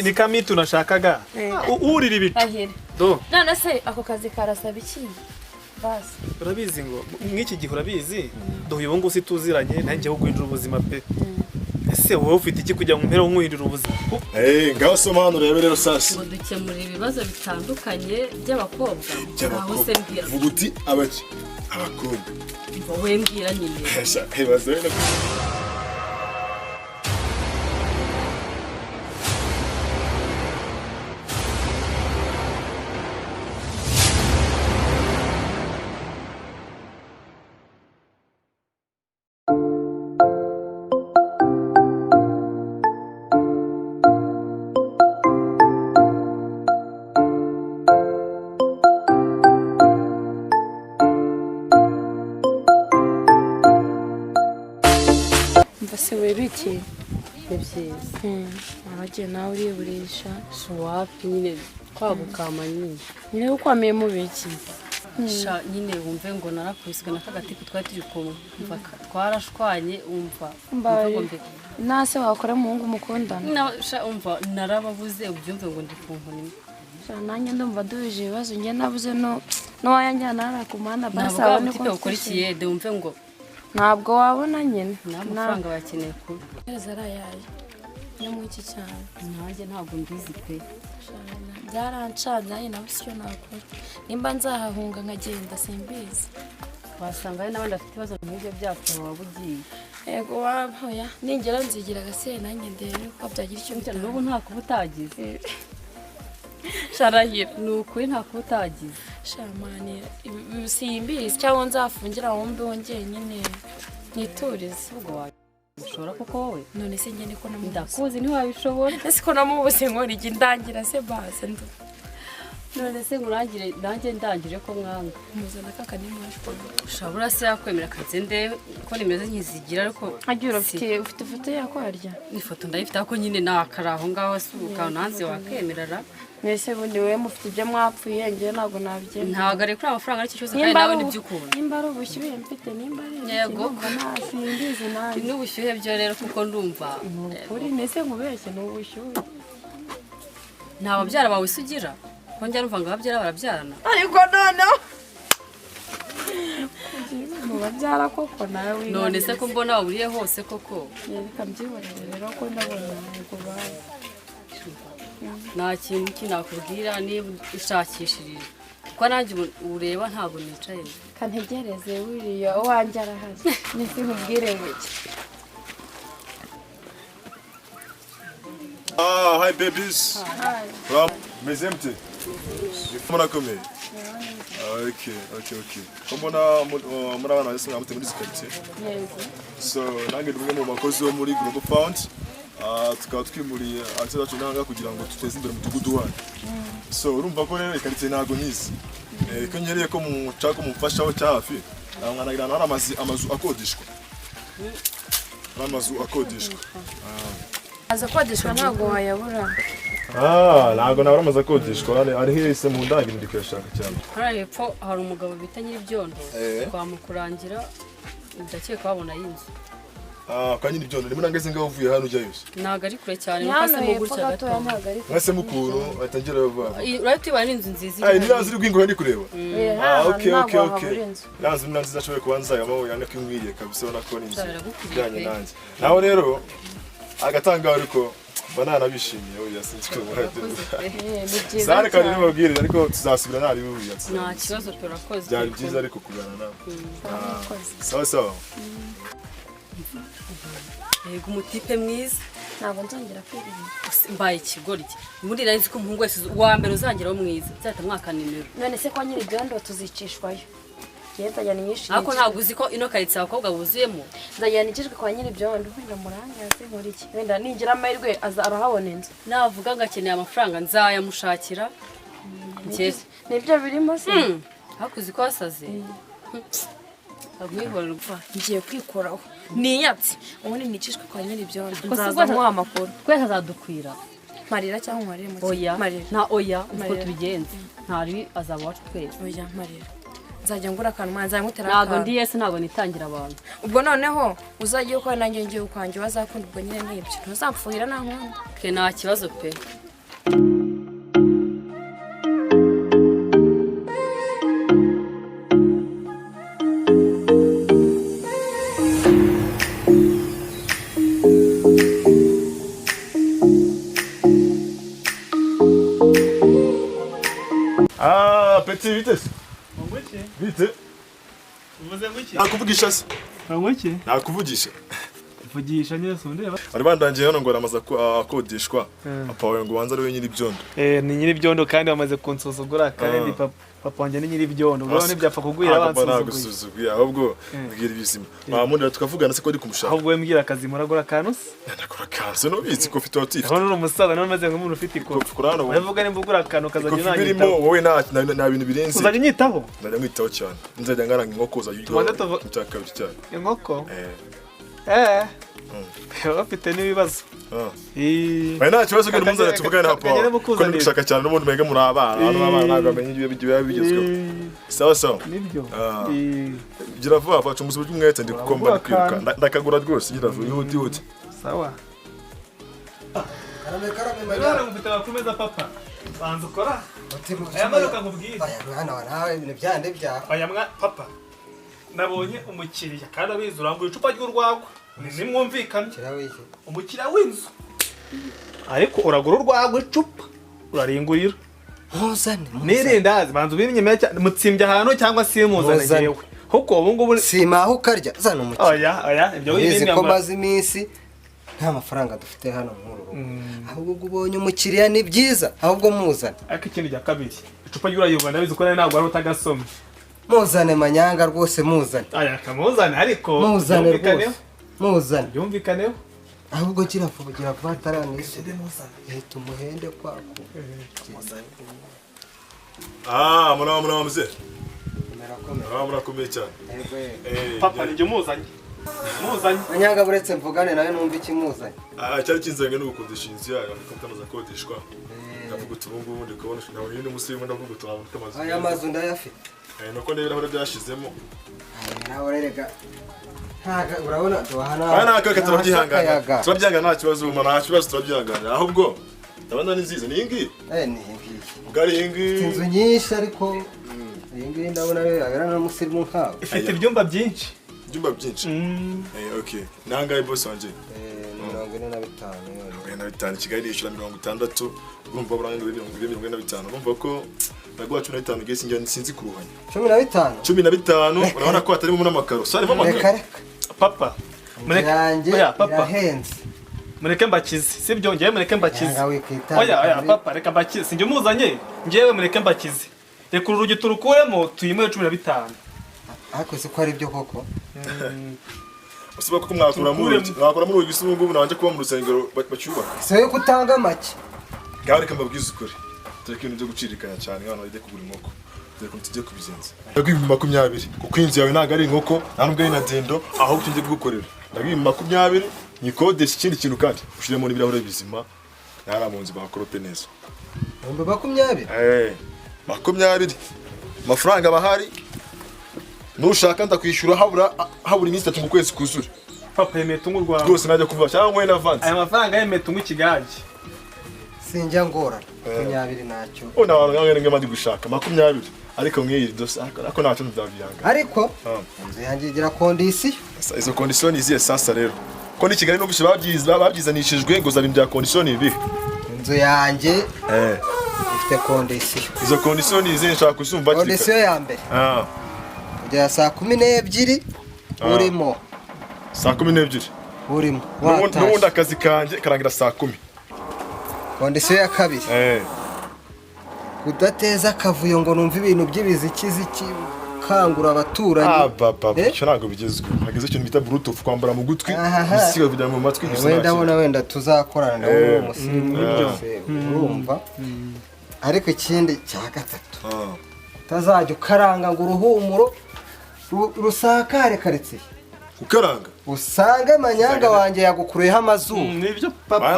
ni kami tunashakaga urira ibiti do nana se ako kazi karasaba iki basi urabizi ngo mwiki gihe urabizi do uyu ngo usituziranye nanjye wo guhindura ubuzima pe ese wowe ufite iki kujya mu mpera nkuhindura ubuzima ngaho soma hano rero sasa ngo dukemura ibibazo bitandukanye by'abakobwa aho se mbwira vuga uti abakobwa wowe mbwira nyine hebazo rero mbase webiki byiza abagiye nawe uriburisha swapi nyine kwagukama nyine nyine ukwamiye mu biki sha nyine wumve ngo narakubiswe nakagatiku twari turi kumwe umva twarashwanye umva nase wakora umuhungu mukundana sha umva narababuze ubyumve ngo ndi kunkoni sha nanjye ndumva duhije ibibazo njye nabuze no wayanjyana ara ku muhanda basi abone ko ukurikiye de wumve ngo ntabwo wabona nyine n'amafaranga bakeneye kuba zarayaye no mu iki cyane nanjye ntabwo mbizi pe byarancanze nawe sicyo nakora nimba nzahahunga nkagenda simbizi wasanga ari n'abandi bafite ibibazo nk'ibyo byacu waba ugiye yego wahoya ningera nzigira agasire nanjye ndebe ko byagira icyo bityo n'ubu nta kuba utagize sharahira ni ukuri nta kuba utagize shamani simbizi cyangwa nzafungira wumve wongeye nyine niturize ushobora koko wowe none se njye niko namubuze ndakuzi ntiwabishobora ese ko namubuze nkora iki ndangira se base ndo none se ngurangire nanjye ndangire ko mwanga muzana kaka nimashwa ushabura se yakwemera kaze ndebe ko nimeze nkizigira ariko agira ufite ifoto yakwarya ifoto ndayifite ako nyine nakaraho ngaho asuka nanze wakemerara mwese bundi we mufite ibyo mwapfuye ngiye ntabwo nabyemera ntabwo ari kuri amafaranga ari cyose kandi nawe nibyukunda nimba ari ubushyuhe mfite nimba ari yego simbizi nawe n'ubushyuhe byo rero kuko ndumva uri nese nkubeshye ni ubushyuhe nta babyara bawe isugira kongera numva ngo ababyara barabyarana ariko noneho mu babyara koko nawe none se ko mbona waburiye hose koko reka mbyibonere rero ko ndabona yego bawe nta kintu kinakubwira niba ushakishirije kuko nanjye ureba ntabwo nicaye kantegereze wiriya uwanjye arahari nese nkubwire ngo iki hi babies hi meze mte mbona komeye okay mbona muri abana bose mwamute muri zikaritie yego so nange ndi umwe mu bakozi bo muri Global Fund tukaba twimuriye ati zacu nanga kugira ngo tuteze imbere umudugudu wacu so urumva ko rero ikaritie ntago nyizi ko nyereye ko mushaka mumfashaho cyahafi mwanagira na amazu akodeshwa aza kodeshwa ntabwo wayabura ntabwo nabura amazu akodeshwa ari hese mu ndangira ndikashaka cyane hariya hepfo hari umugabo bita Nyiribyondo twamukurangira ndakeka wabona y'inzu kwa Nyiribyondo rimwe nangeze ngaho uvuye hano ujya yose ntabwo ari kure cyane mukase mu gutya gato mwese mukuru atangira bava urahita ibana n'inzu nziza niba ziri gwingo ndi kureba okay yanzu nanziza ashoboye kubanza yamaho yana kwimwiriye kabisa ubona ko ninzi bijyanye nanjye naho rero agatanga ariko banana bishimiye oya sinzwe murade zare kandi nibabwire ariko tuzasubira nari buya nta kibazo turakoze byari byiza ariko kugana nawe sawa yego umutipe mwiza ntabwo nzongera kwirinda mbaye ikigoryi muri nari nzi ko umuhungu wese wa mbere uzangeraho mwiza nzahita mwaka nimero none se kwa Nyiribyondo tuzicishwayo nzajyana nyinshi ariko ntabwo uzi ko ino karitsiye abakobwa buzuyemo nzajyana ikijwe kwa Nyiribyondo wenda murangaze nkora iki wenda ningira amahirwe arahabona inzu navuga ngo akeneye amafaranga nzayamushakira nibyo birimo se ariko uzi ko wasaze ngiye kwikoraho niyatse ubundi nicishwe kwa Nyiribyondo nzaza muha amakuru twese azadukwira marira cyangwa marira oya nta oya uko tubigenze ntari azaba wacu twese oya marira nzajya ngura akantu nzajya ngutera ntabwo ndi yesi ntabwo nitangira abantu ubwo noneho uzajya ukora nanjye ngiye ukwanjye bazakunda ubwo nyine n'ibyo ntuzapfuhira nta nkunda ke nta kibazo pe Petit vitesse. Vite. Uvuze ngo iki? Nakuvugisha se. Ngo iki? Nakuvugisha. Vugisha nyine sondeba. Ari bandangiye hano ngo aramaza akodeshwa. Papa wawe ngo wanza ari we nyiri byondo. Ni nyiri byondo kandi bamaze kunsuzugura kandi papa wanjye ni nyiri byondo. Ubwo ntibyapfa kugwira abansuzuguye. Nagusuzuguye ahubwo mbwira ibizima. Bamundira tukavugana se ko ndi kumushaka. Ahubwo we mbwira akazi muragura kanus? Ndakora kanse no bitsi ko ufite watif. Hano uri umusaza none maze nk'umuntu ufite ikofi. Kurano. Uravuga nimba ugura akantu kazajya nanyita. Birimo wowe nta bintu birenze. Uzajya unyitaho? Ndajya mwitaho cyane. Nzajya ngaranga inkoko za yugo. Mutaka cyane. Inkoko? Bafite n'ibibazo. Nta kibazo ngo muzana tuvugane na papa. Ko ndigushaka cyane n'ubundi mwenge muri abana. Abana ntabwo bamenye ibyo bigezweho. Sawa sawa. Nibyo. Gira vuba vaca umuzi by'umwete ndi kukomba kwiruka. Ndakagura rwose gira vuba yihute. Sawa. Karame Bana mufite abakomeza papa. Banza ukora. Aya maruka nkubwire. Aya mwana nawe ibintu byande bya. Aya mwa papa. Nabonye umukiriya kandi abizi urambuye icupa ry'urwagwa. Nimwumvikana. Umukiriya w'inzu. Ariko uragura urwagwa icupa. Uraringurira. Muzane. Nirindazi banza ubimenye cyane mutsimbye ahantu cyangwa si muzane yewe. Huko ubu ngubu simaho karya zana umukiriya. Oya ibyo wibindi ko maze iminsi nta mafaranga dufite hano muri rugo. Ahubwo ubonye umukiriya ni byiza ahubwo muzane. Ariko ikindi cya kabiri icupa ry'urayuga ndabizi ko ntabwo ari utagasoma. Muzane manyanga rwose muzane. Aya kamuzane ariko muzane rwose. Muzane. Yumvikaneho. Ahubwo gira vuba ataranise. Leta umuhende kwako. Muna mzee. Murakomeye cyane. Papa nijye muzanye. Manyanga buretse mvugane nawe numva ikimuzanye. Cyari kinzanye no gukodesha inzu yayo ariko tamaze kodeshwa. Ndavuga utubungu ndi kubona nawe ni umusirimu ndavuga utubungu tamaze. Aya mazu ndayafite. Nuko ndebera aho byashizemo. Nawe rega urabona duhana naka turabyihangana nta kibazo nta kibazo turabyihangana ahubwo ndabona ni nziza ni ingi ni ingi ugari ingi inzu nyinshi ariko ingi ndabona yabera n'umusirimu nkawe ifite ibyumba byinshi okay nangaye boss wanje 45 Kigali yishyura 60 urumva buranga 45 urumva ko naguha 15 gese njye sinzi kuruhanya 15 urabona ko atari mu namakaro sari mama papa papa mureke mbakize sibyo ngiye mureke mbakize oya papa reka mbakize sinjye muzanye ngiye mureke mbakize reka urugi turukuremo tuyimwe 15 ariko se ko ari byo koko usiba ko mwakura muri igisubungu nanje kuba mu rusengero bacyubaka so yo kutanga make gawe kambabwiza ukuri tureke ibintu byo gucirikanya cyane hano ide kugura inkoko tureke tujye kubizenza ndagwima 20 kuko inzu yawe ntago ari inkoko nta nubwo ari na dendo aho tujye gukorera ndagwima 20 nikodesha ikindi kintu kandi ushiremo n'ibirahure bizima nara mu nzu bakorope neza 20 20 amafaranga bahari nushaka ndakwishyura habura iminsi 3 mu kwezi kuzura papa yemetungu rwa rwose najya kuva cyangwa we na avance aya mafaranga yemetungu Kigali sinjya ngora 20 nacyo ona wangawe ngandi gushaka 20 ariko mwiri dose ako nacu ndavyanga ariko inzu yanjye igira kondisiyo izo condition iziye sasa rero ko ni Kigali no gushira babyizanishijwe ngo zari bya condition ibi inzu yanjye ifite kondisiyo izo condition iziye nshaka kusumva kondisiyo ya mbere kugera saa 12 urimo saa 12 urimo n'ubundi akazi kanje karangira saa 10 kondisiyo ya kabiri kudateza akavuyo ngo numva ibintu by'ibiziki kangura abaturanyi cyo ntago bigezwe hageze ikintu bita bluetooth kwambara mu gutwi bisiga kujya mu matwi wenda tuzakorana nawe umusirimu byose urumva ariko ikindi cya gatatu tazajya ukaranga ngo uruhumuro rusakare karitsiye ukaranga usange manyanga wanjye yagukureho amazuru nibyo papa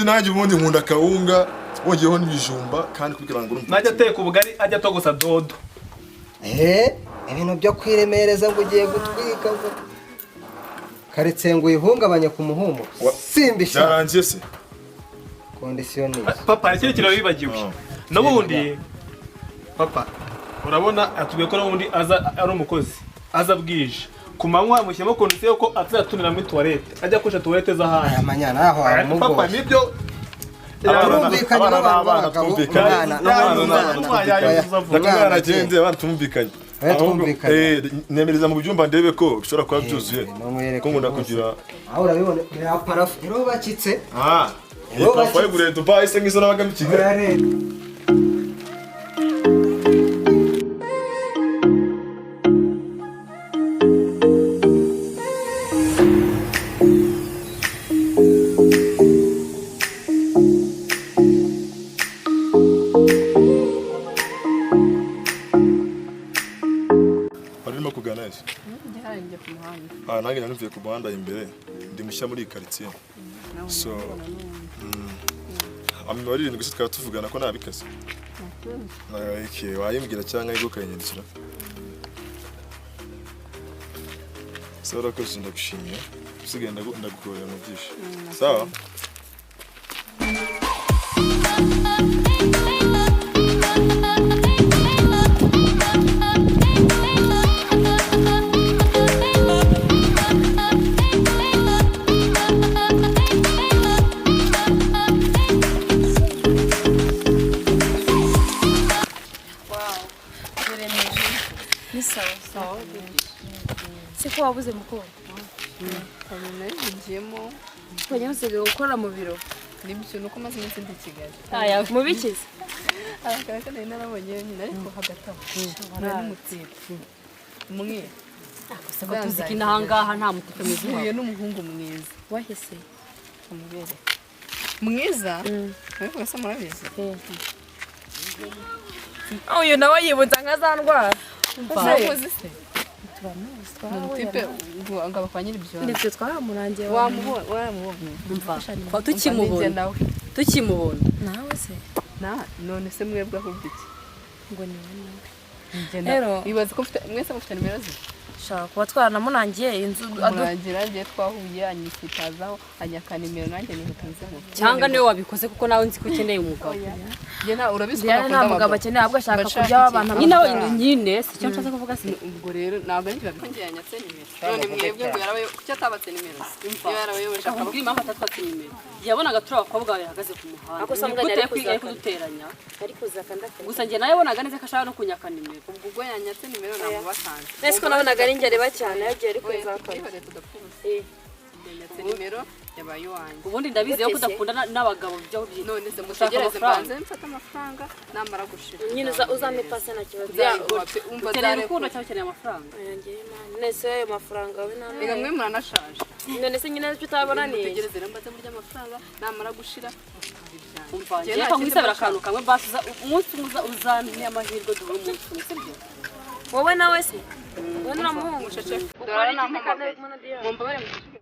nanjye ubundi nkunda kawunga wongeyeho n'ibijumba kandi kugira ngo najya ateka ubugari ajya togosa dodo ibintu byo kwiremereza ngo ugiye gutwika ngo karitsiye ngo uyihungabanye ku muhumuro simbishya byarangiye se kondisiyo ni papa ikindi kintu wibagiwe n'ubundi papa urabona atubwiye ko n'ubundi aza ari umukozi aza bwije ku manywa mushyiramo kondisiyo ko azatunira muri tuwarete ajya akoresha tuwarete z'ahandi aya manyana aho papa aramugoye nibyo turumvikanye n'abagabo umwana agende abana tumvikanye nemereza mu byumba ndebe ko bishobora kuba byuzuye ko ngunda kugira aho urabibona ya parafu rero bakitse itafaye gure Dubai se ngizo nabaga mu Kigali nange nanuviye ku muhanda imbere ndi mushya muri quartier so amibari irindwi tukaba tuvugana ko nabikaze wayimbwira cyangwa ego kanyandikira sawa ko ndagushimiye usigenda ndagukorera mu byinshi sawa ko wabuze mukobwa kabone ngiyemo twajya gusiga gukora mu biro nibyo nuko maze iminsi ndi Kigali mu bikize abakaka nari narabonye nyine ariko hagati aho nari mutira mwe gusa ko tuzi ko inahangaha nta mutipe mwiza uhuye n'umuhungu mwiza wahise amubere mwiza ariko basa murabizi uyu nawe yibutsa nka za ndwara uzamuzi se mutipe ngo abakwa nyiri byo ndetse twaramurangiye wamubona tukimubona nawe se none se mwebwe ahubwo iki ngo ni wowe rero ibaze ko mwese mufite nimero ze shaka kuba twaramunangiye inzu adurangira ngiye twahuye anyisitazaho anyaka nimero nanjye nihutanzeho cyangwa niwe wabikoze kuko nawe nzi ko ukeneye umugabo je na urabizi ko nta mugabo akeneye ahubwo ashaka kurya abantu nyine si cyo nshaka kuvuga se ubwo rero ntabwo ari biba kongiye anyatse nimero none mwebwe ngo yarabaye kuki atabatse nimero iyo yarabayoboje akabwira impamvu atatwatse nimero yabonaga turi abakobwa bahagaze ku muhanda ako samuganya ari kwiga kuduteranya ariko zakandaka gusa njye nawe bonaga neza ko ashaka no kunyaka nimero ubwo ubwo yanyatse nimero ntabwo basanze nese ko nabonaga ari njye areba cyane yagiye ariko zakora yanyatse nimero yabaye wanjye ubundi ndabizi yo kudakunda n'abagabo byo byitwa none se mutegereze mbanze mfata amafaranga namara gushira nyine uzame pase na kibazo ukeneye urukundo cyangwa ukeneye amafaranga nese ayo mafaranga we nta reka mwe muranashaje none se nyine cyo utabona ni mutegereze mbanze murya amafaranga namara gushira reka nkwisabira akantu kamwe basuza umunsi uzamye amahirwe duhura umunsi sibyo wowe nawe se wowe n'umuhungu dore nampamagaye mumbabarire